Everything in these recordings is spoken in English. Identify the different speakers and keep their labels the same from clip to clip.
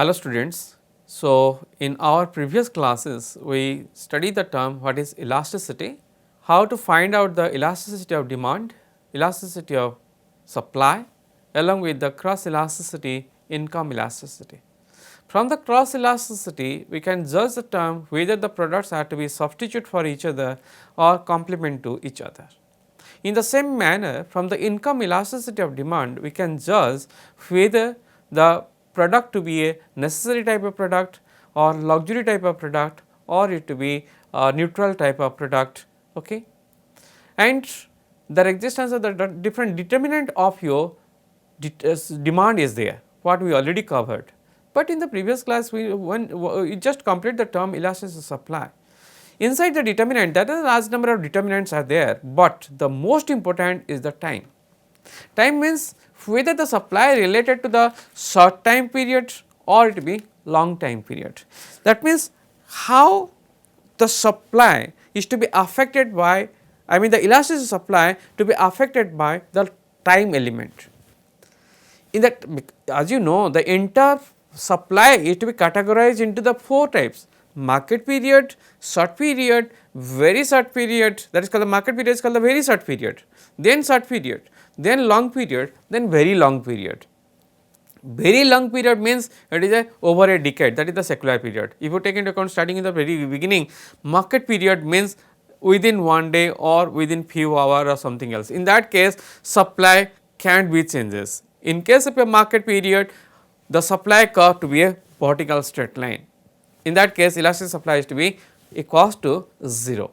Speaker 1: Hello students. So, in our previous classes we studied the term what is elasticity, how to find out the elasticity of demand, elasticity of supply along with the cross elasticity, income elasticity. From the cross elasticity we can judge the term whether the products are to be substitute for each other or complement to each other. In the same manner, from the income elasticity of demand, we can judge whether the product to be a necessary type of product or luxury type of product or it to be a neutral type of product. Okay. And the existence of the different determinant of your demand is there, what we already covered. But in the previous class, we just complete the term elasticity of supply. Inside the determinant, that is a large number of determinants are there, but the most important is the time. Time means whether the supply related to the short time period or it be long time period. That means how the supply is to be affected by, the elasticity supply to be affected by the time element. In that, as you know, the entire supply is to be categorized into the 4 types: market period, short period, very short period, that is called the market period is called the very short period, then short period, then long period, then very long period. Very long period means it is over a decade, that is the secular period. If you take into account starting in the very beginning, market period means within one day or within few hours or something else. In that case, supply can be changes. In case of a market period, the supply curve to be a vertical straight line. In that case, elastic supply is to be equals to 0.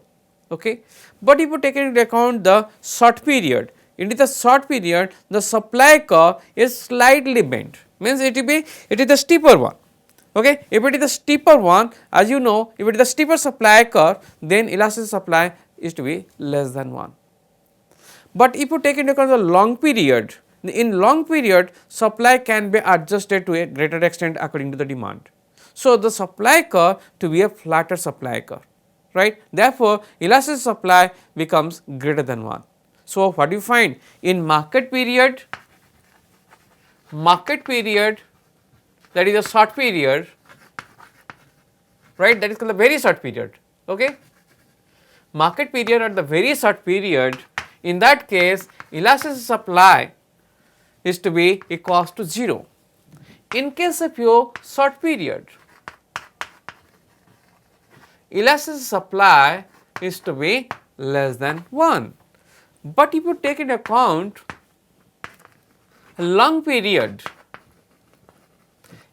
Speaker 1: Okay. But if you take into account the short period, into the short period the supply curve is slightly bent, means it is the steeper one. Okay. If it is the steeper one, as you know, if it is the steeper supply curve, then elastic supply is to be less than 1. But if you take into account the long period, in long period supply can be adjusted to a greater extent according to the demand. So, the supply curve to be a flatter supply curve, right. Therefore, elastic supply becomes greater than 1. So, what do you find in market period that is a short period, right, that is called the very short period. Okay. Market period or the very short period, in that case elastic supply is to be equals to 0. In case of your short period, elastic supply is to be less than 1. But if you take into account long period,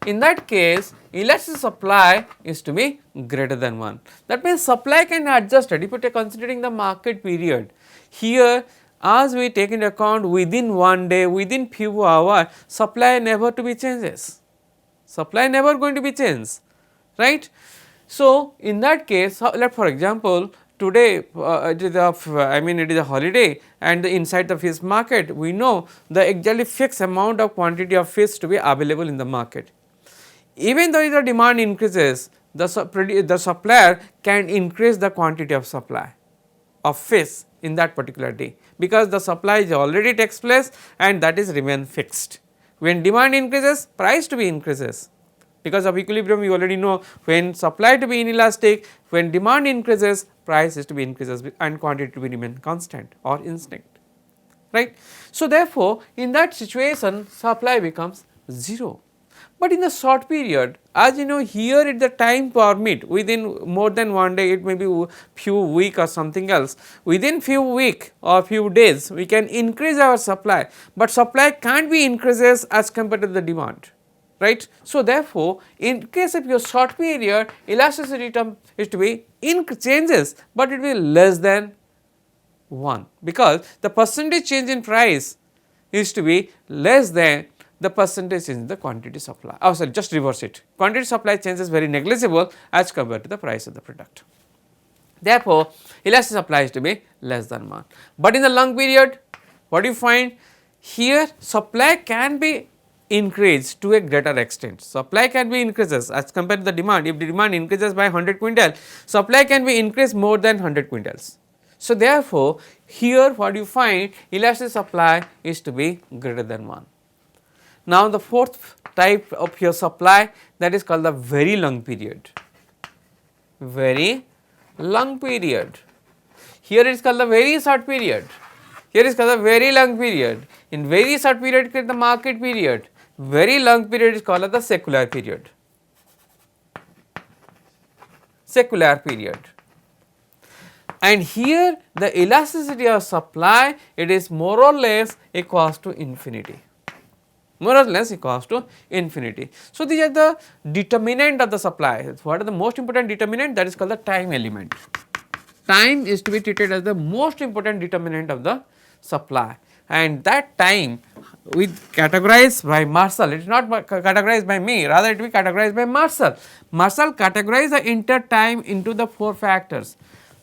Speaker 1: in that case elastic supply is to be greater than 1. That means supply can be adjusted. If you take considering the market period, here as we take into account within one day, within few hours, supply never to be changes, supply never going to be changed, right. So, in that case, let for example, today it is a holiday and inside the fish market we know the exactly fixed amount of quantity of fish to be available in the market. Even though the demand increases, the supplier can increase the quantity of supply of fish in that particular day, because the supply is already takes place and that is remain fixed. When demand increases, price to be increases, because of equilibrium you already know, when supply to be inelastic, when demand increases, price is to be increases and quantity to be remain constant or instinct, right. So, therefore, in that situation supply becomes 0. But in the short period, as you know, here it the time permit within more than one day, it may be few week or something else, within few week or few days we can increase our supply, but supply can't be increases as compared to the demand, right. So, therefore, in case of your short period, elasticity term is to be changes, but it will be less than 1, because the percentage change in price is to be less than the percentage change in the quantity supply. Oh, sorry, just reverse it. Quantity supply change is very negligible as compared to the price of the product. Therefore, elastic supply is to be less than 1. But in the long period, what do you find? Here supply can be increased to a greater extent. Supply can be increases as compared to the demand. If the demand increases by 100 quintal, supply can be increased more than 100 quintals. So, therefore, here what you find, elastic supply is to be greater than 1. Now, the fourth type of your supply, that is called the very long period, very long period. Here it is called the very short period, here is called the very long period. In very short period it is the market period, very long period is called as the secular period, secular period. And here the elasticity of supply, it is more or less equals to infinity, more or less equals to infinity. So, these are the determinant of the supply. What are the most important determinant? That is called the time element. Time is to be treated as the most important determinant of the supply, and that time we categorize by Marshall. It is not categorized by me, rather it will be categorized by Marshall. Marshall categorized the entire time into the 4 factors: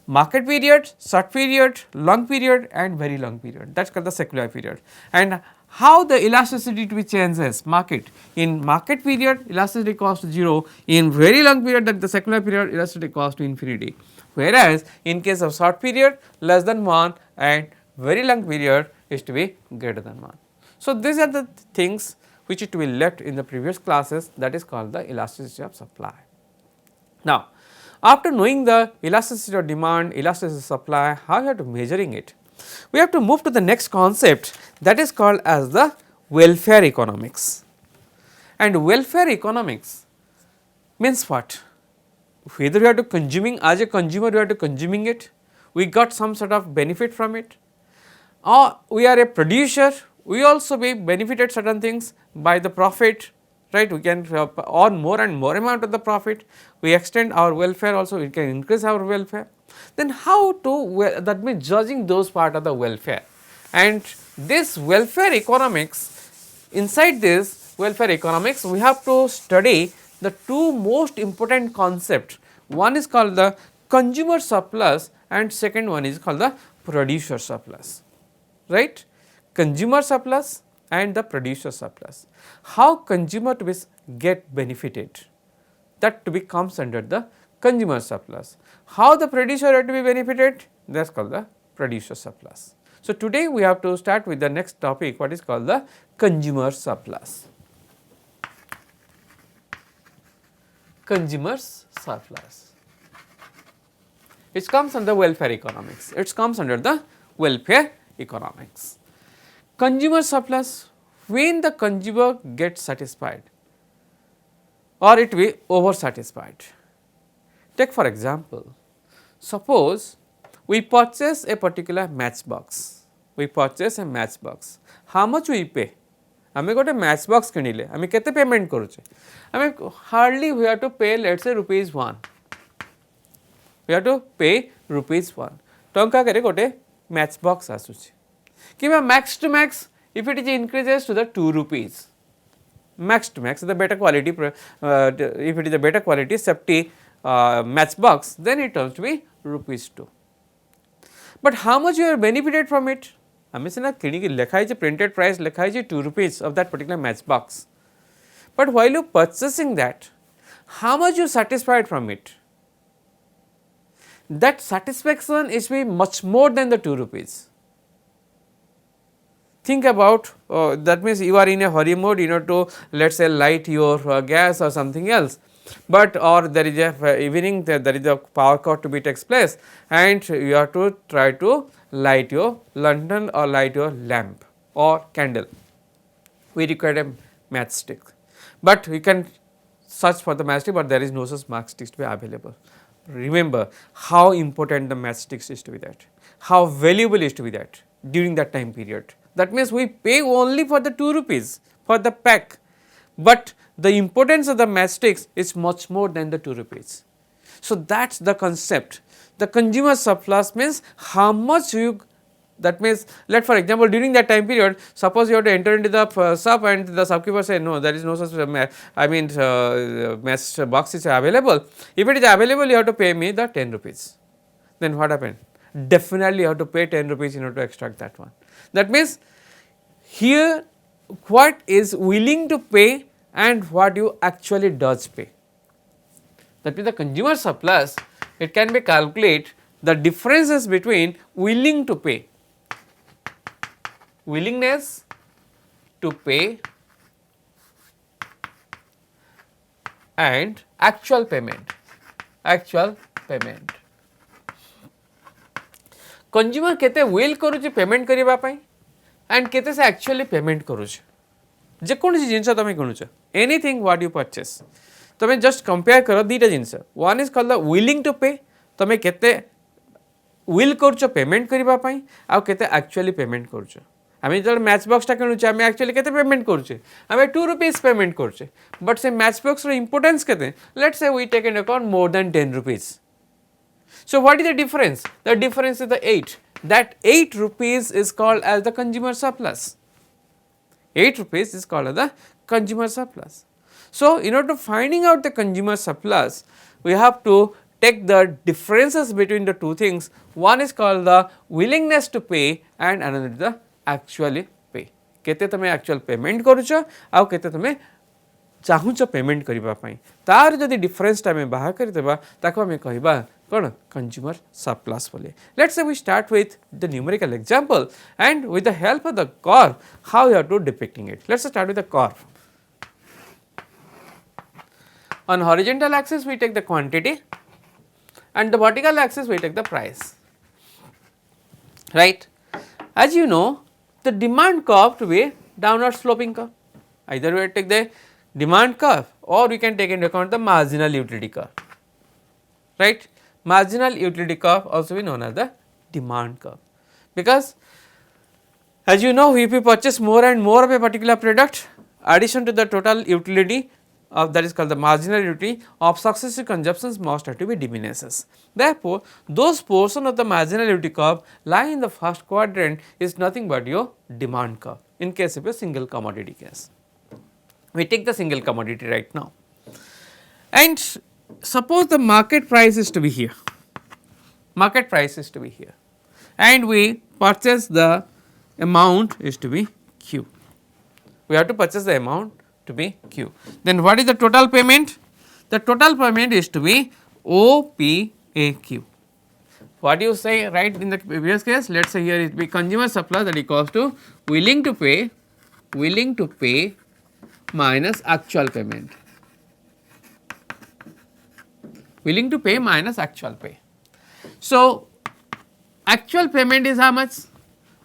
Speaker 1: market period, short period, long period and very long period. That is called the secular period. And how the elasticity to be changes market. In market period elasticity equals to 0, in very long period, that the secular period, elasticity equals to infinity. Whereas, in case of short period less than 1 and very long period is to be greater than 1. So, these are the things which is to be left in the previous classes, that is called the elasticity of supply. Now, after knowing the elasticity of demand, elasticity of supply, how you have to measuring it, we have to move to the next concept, that is called as the welfare economics. And welfare economics means what? Whether we are to consuming as a consumer, we are to consuming it, we got some sort of benefit from it, or we are a producer, we also be benefited certain things by the profit, right. We can earn more and more amount of the profit, we extend our welfare also, we can increase our welfare. Then how to, that means judging those part of the welfare, and this welfare economics, inside this welfare economics we have to study the 2 most important concepts. One is called the consumer surplus and second one is called the producer surplus, right. Consumer surplus and the producer surplus. How consumer to be get benefited, that to be comes under the consumer surplus. How the producer are to be benefited, that is called the producer surplus. So, today we have to start with the next topic, what is called the consumer surplus. Consumer's surplus, it comes under welfare economics, it comes under the welfare economics. Consumer surplus, when the consumer gets satisfied or it will be over satisfied. Take for example, suppose we purchase a particular matchbox, we purchase a matchbox, how much we pay? आमे गोटे match box किणिले आमे केते payment करूचे, आमे hardly we have to पे let's say ₹1, we have to पे ₹1 टंका करे गोटे मैच बॉक्स आसुचे किबा max to max if it is increases to the ₹2, max to max the better quality if it is a better quality safety match box, then it turns to be ₹2. But how much you are benefited from it? आमे सिना किणिकी लेखा है printed price लेखा है ₹2 of that particular match box, but while you purchasing that, how much you satisfied from it? That satisfaction is be much more than the ₹2. Think about that means you are in a hurry mode, you know, to let us say light your gas or something else, but or there is a evening there is a power cut to be takes place and you have to try to light your lantern or light your lamp or candle. We require a matchstick, but we can search for the matchstick, but there is no such matchsticks to be available. Remember how important the matchsticks is to be that, how valuable is to be that during that time period. That means we pay only for the ₹2 for the pack, but the importance of the matchsticks is much more than the ₹2. So, that is the concept. The consumer surplus means how much you, that means let for example during that time period, suppose you have to enter into the shop and the shopkeeper say no, there is no such match box is available. If it is available, you have to pay me the ₹10. Then what happened? Definitely you have to pay ₹10 in order to extract that one. That means here what is willing to pay and what you actually does pay. That means the consumer surplus, it can be calculated the differences between willing to pay, willingness to pay and actual payment. Actual payment. Consumer केते will करूची payment करबा पई and केते से actually payment करूछ जे कोनसी जिंस तमे किनुछ एनीथिंग व्हाट यू परचेस तमे जस्ट कंपेयर करो दीटा जिंस one is called the willing to pay तमे केते विल करूछ पेमेंट करबा पई आ केते एक्चुअली पेमेंट करूछ आमे जब मैच बॉक्स टा किनुछ आमे एक्चुअली केते पेमेंट करूछ आमे 2 रुपीस पेमेंट करूछ बट से मैच बॉक्स रो इंपोर्टेंस केते let's say we take in account more than 10 rupees. So what is the difference? The difference is the 8. That 8 rupees is called as the consumer surplus. 8 rupees is called as the consumer surplus. So in order to finding out the consumer surplus, we have to take the differences between the two things. One is called the willingness to pay and another is the actually pay. केते तमे actual payment करूछ आ केते तमे चाहूच payment करबा पई तार जदि difference टा में बाहर कर देबा ताको हमें कहबा कोन कंज्यूमर सरप्लस बोले. Let's say we start with the numerical example and with the help of the curve how you are to depicting it. Let's start with the curve. On horizontal axis we take the quantity and the vertical axis we take the price, right. As you know the demand curve to be downward sloping curve, either we take the demand curve or we can take into account the marginal utility curve, right. Marginal utility curve also be known as the demand curve, because as you know if we purchase more and more of a particular product, addition to the total utility of that is called the marginal utility of successive consumptions must have to be diminishes. Therefore, those portion of the marginal utility curve lie in the first quadrant is nothing but your demand curve in case of a single commodity case. We take the single commodity right now and suppose the market price is to be here, market price is to be here and we purchase the amount is to be Q. We have to purchase the amount to be Q. Then what is the total payment? The total payment is to be OPAQ. What do you say right in the previous case? Let us say here it be consumer surplus that equals to willing to pay minus actual payment, willing to pay minus actual pay. So, actual payment is how much?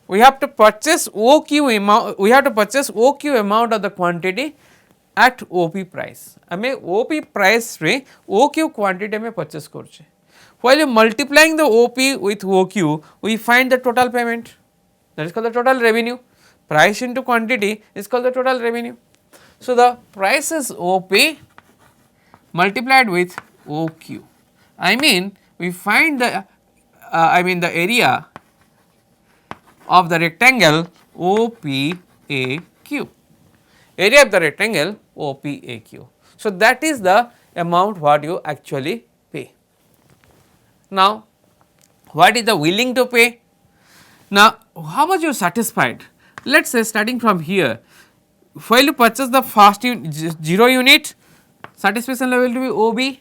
Speaker 1: We have to purchase OQ amount, we have to purchase OQ amount of the quantity at OP price. हमें OP price रे OQ quantity में purchase करछे. While you multiplying the OP with OQ, we find the total payment. That is called the total revenue. Price into quantity is called the total revenue. So, the price is OP multiplied with OQ. I mean we find the the area of the rectangle OPAQ, area of the rectangle OPAQ. So, that is the amount what you actually pay. Now, what is the willing to pay? Now, how much you satisfied? Let us say starting from here, while you purchase the first 0 unit, satisfaction level to be OB.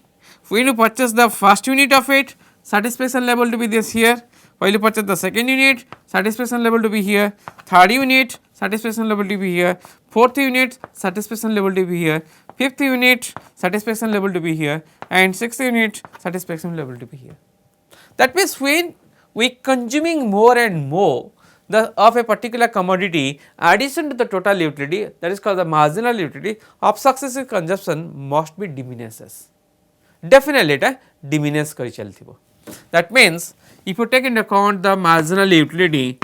Speaker 1: When you purchase the first unit of it, satisfaction level to be this here. While you purchase the second unit, satisfaction level to be here. Third unit, satisfaction level to be here. Fourth unit, satisfaction level to be here. Fifth unit, satisfaction level to be here. And sixth unit, satisfaction level to be here. That means when we consuming more and more of a particular commodity, addition to the total utility, that is called the marginal utility of successive consumption must be diminishes. Definitely it diminish kari chalthibo. That means if you take into account the marginal utility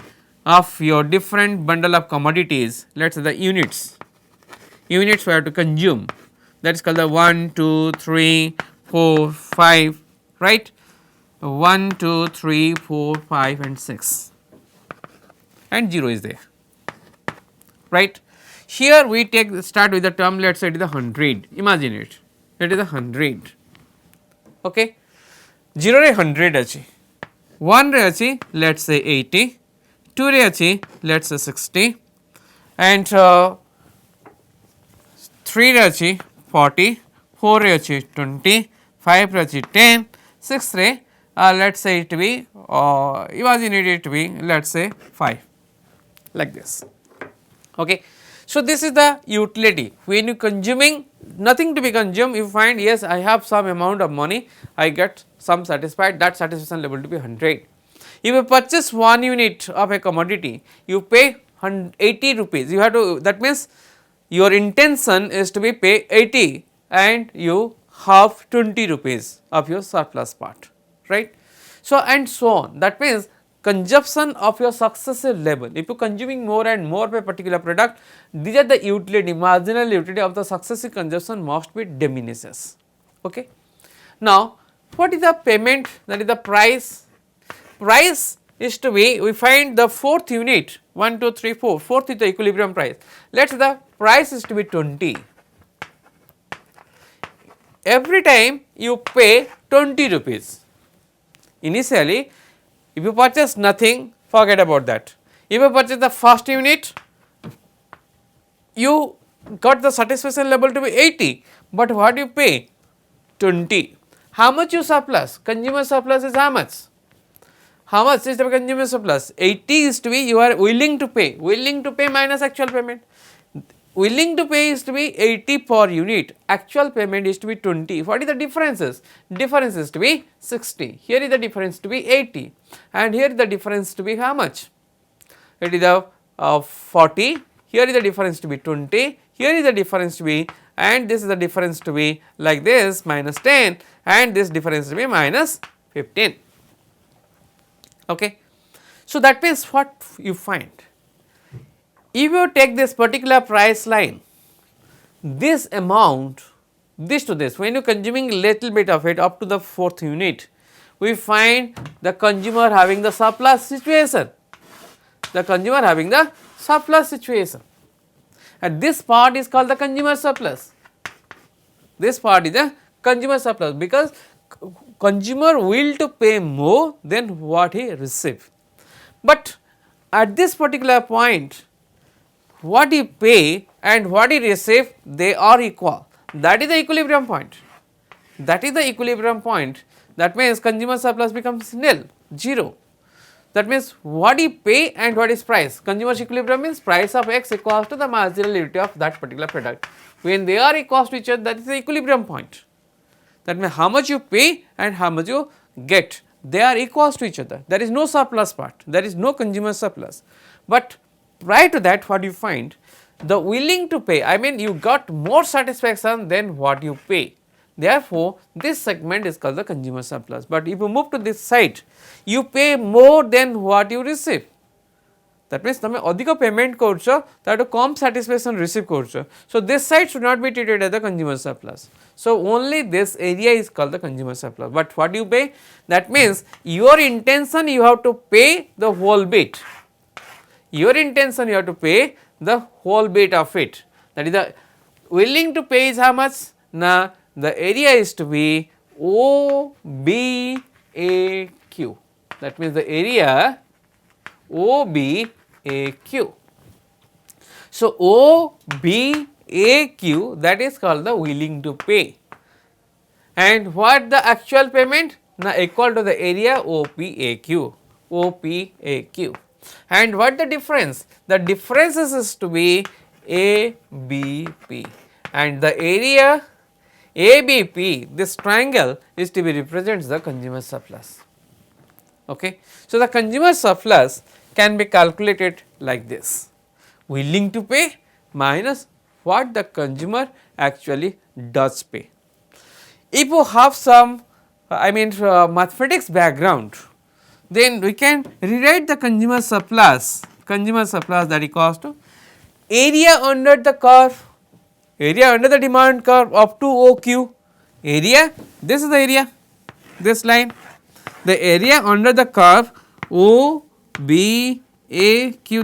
Speaker 1: of your different bundle of commodities, let us say the units we have to consume, that is called the 1, 2, 3, 4, 5, right. 1, 2, 3, 4, 5 and 6 and 0 is there, right. Here we start with the term, let us say it is the 100, imagine it, it is the 100, okay. 0 re 100 achi, 1 re achi let us say 80, 2 re achi let us say 60 and 3 re achi 40, 4 re achi 20, 5 re achi 10, 6 re let us say it be imagine it to be let us say 5 like this, okay. So, this is the utility. When you consuming nothing to be consumed, you find yes, I have some amount of money, I get some satisfied, that satisfaction level to be 100. If you purchase 1 unit of a commodity, you pay 80 rupees, you have to, that means your intention is to be pay 80 and you have 20 rupees of your surplus part, right. So, and so on, that means consumption of your successive level. If you are consuming more and more of a particular product, these are the utility, marginal utility of the successive consumption must be diminishes. Okay. Now, what is the payment, that is the price? Price is to be, we find the fourth unit 1, 2, 3, 4, fourth is the equilibrium price. Let us say the price is to be 20. Every time you pay 20 rupees. Initially, if you purchase nothing, forget about that. If you purchase the first unit, you got the satisfaction level to be 80, but what you pay? 20. How much you surplus? Consumer surplus is how much? How much is the consumer surplus? 80 is to be you are willing to pay minus actual payment. Willing to pay is to be 80 per unit, actual payment is to be 20. What is the differences? Difference is to be 60, here is the difference to be 80 and here is the difference to be how much? It is the 40, here is the difference to be 20, here is the difference to be, and this is the difference to be like this minus 10 and this difference to be minus 15. Okay. So, that means what you find? If you take this particular price line, this amount, this to this, when you are consuming little bit of it up to the fourth unit, we find the consumer having the surplus situation, the consumer having the surplus situation, and this part is called the consumer surplus. This part is the consumer surplus, because consumer will to pay more than what he receive, but at this particular point what he pay and what he receive, they are equal, that is the equilibrium point, that is the equilibrium point. That means consumer surplus becomes nil, 0. That means what he pay and what is price, consumer equilibrium means price of x equals to the marginal utility of that particular product. When they are equal to each other, that is the equilibrium point. That means how much you pay and how much you get, they are equal to each other, there is no surplus part, there is no consumer surplus. But prior to that, what you find, the willing to pay, I mean you got more satisfaction than what you pay, therefore this segment is called the consumer surplus. But if you move to this side, you pay more than what you receive, that means તમે ଅଧିକ payment କରୁଛ ତାଠୁ କମ satisfaction receive କରୁଛ, so this side should not be treated as the consumer surplus. So only this area is called the consumer surplus. But what you pay, that means your intention you have to pay the whole bit, your intention you have to pay the whole bit of it, that is the willing to pay is how much? Now the area is to be OBAQ, that means the area OBAQ. So OBAQ, that is called the willing to pay, and what the actual payment? Now equal to the area OPAQ, OPAQ. And what the difference? The difference is to be ABP, and the area ABP, this triangle is to be represents the consumer surplus. Okay. So the consumer surplus can be calculated like this: willing to pay minus what the consumer actually does pay. If you have some mathematics background, then we can rewrite the consumer surplus that equals to area under the curve, area under the demand curve up to OQ, area, this is the area, this line, the area under the curve OBAQ,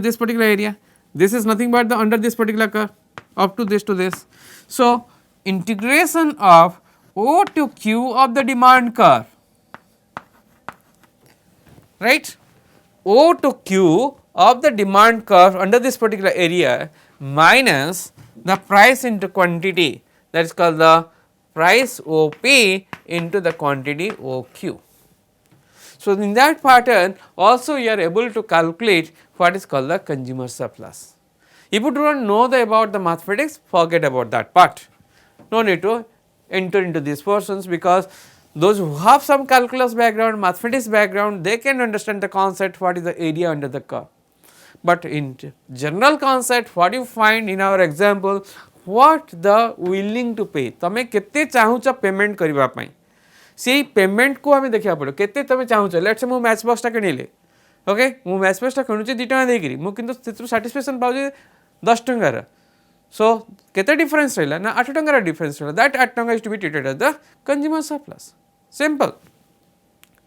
Speaker 1: this particular area, this is nothing but the under this particular curve up to this to this. So integration of O to Q of the demand curve, right, O to Q of the demand curve under this particular area minus the price into quantity, that is called the price OP into the quantity OQ. So in that pattern also you are able to calculate what is called the consumer surplus. If you do not know about the mathematics, forget about that part. No need to enter into these portions, because those who have some calculus background, mathematics background, they can understand the concept what is the area under the curve. But in general concept, what you find in our example, what the willing to pay, तमे केते चाहूच payment करबा पई, से payment को हमें देखा पड़ो केते तमे चाहूच. लेट्स से मु मैच बॉक्स टा किनिले, ओके मु मैच बॉक्स टा किनुचे 2 टका देकरी, मु किंतु सेतु सैटिस्फैक्शन पाउजे 10 टका. सो केते डिफरेंस रहला ना 8 टका डिफरेंस रहला, दैट 8 टका is to be treated as the consumer surplus. Simple,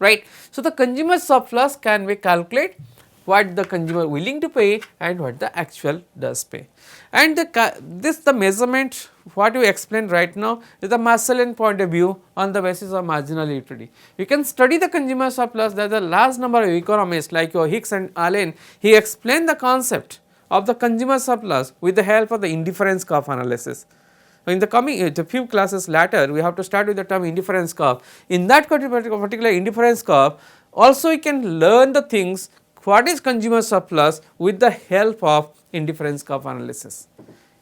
Speaker 1: right? So the consumer surplus can be calculate what the consumer willing to pay and what the actual does pay. And the measurement what you explained right now is the Marshallian point of view on the basis of marginal utility. You can study the consumer surplus. There is a large number of economists like your Hicks and Allen. He explained the concept of the consumer surplus with the help of the indifference curve analysis. In the coming the few classes later, we have to start with the term indifference curve. In that particular indifference curve, also you can learn the things what is consumer surplus with the help of indifference curve analysis.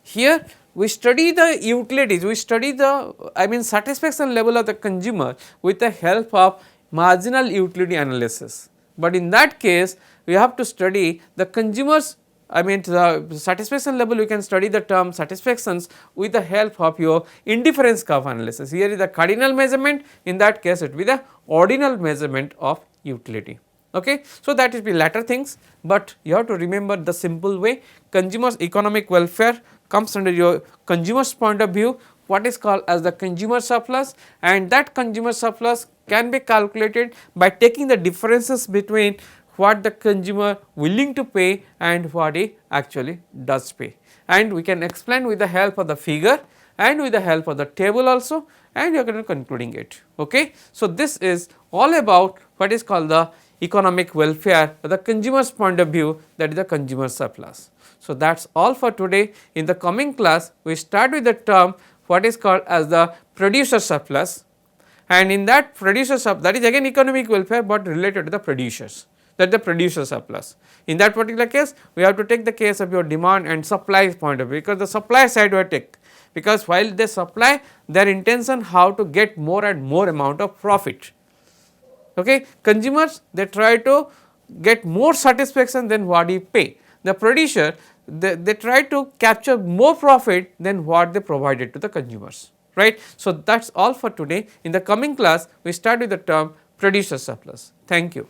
Speaker 1: Here we study the utilities, we study the satisfaction level of the consumer with the help of marginal utility analysis. But in that case, we have to study the consumers, the satisfaction level, you can study the term satisfactions with the help of your indifference curve analysis. Here is the cardinal measurement, in that case it will be the ordinal measurement of utility. Okay. So, that will be latter things, but you have to remember the simple way. Consumers economic welfare comes under your consumer's point of view, what is called as the consumer surplus, and that consumer surplus can be calculated by taking the differences between what the consumer willing to pay and what he actually does pay. And we can explain with the help of the figure and with the help of the table also, and you are going to concluding it. Okay. So, this is all about what is called the economic welfare or the consumer's point of view, that is the consumer surplus. So, that is all for today. In the coming class, we start with the term what is called as the producer surplus, and in that producer surplus, that is again economic welfare, but related to the producers, that is the producer surplus. In that particular case, we have to take the case of your demand and supply point of view, because the supply side we take, because while they supply, their intention how to get more and more amount of profit. Okay. Consumers, they try to get more satisfaction than what he pay. The producer, they try to capture more profit than what they provided to the consumers, right. So, that is all for today. In the coming class, we start with the term producer surplus. Thank you.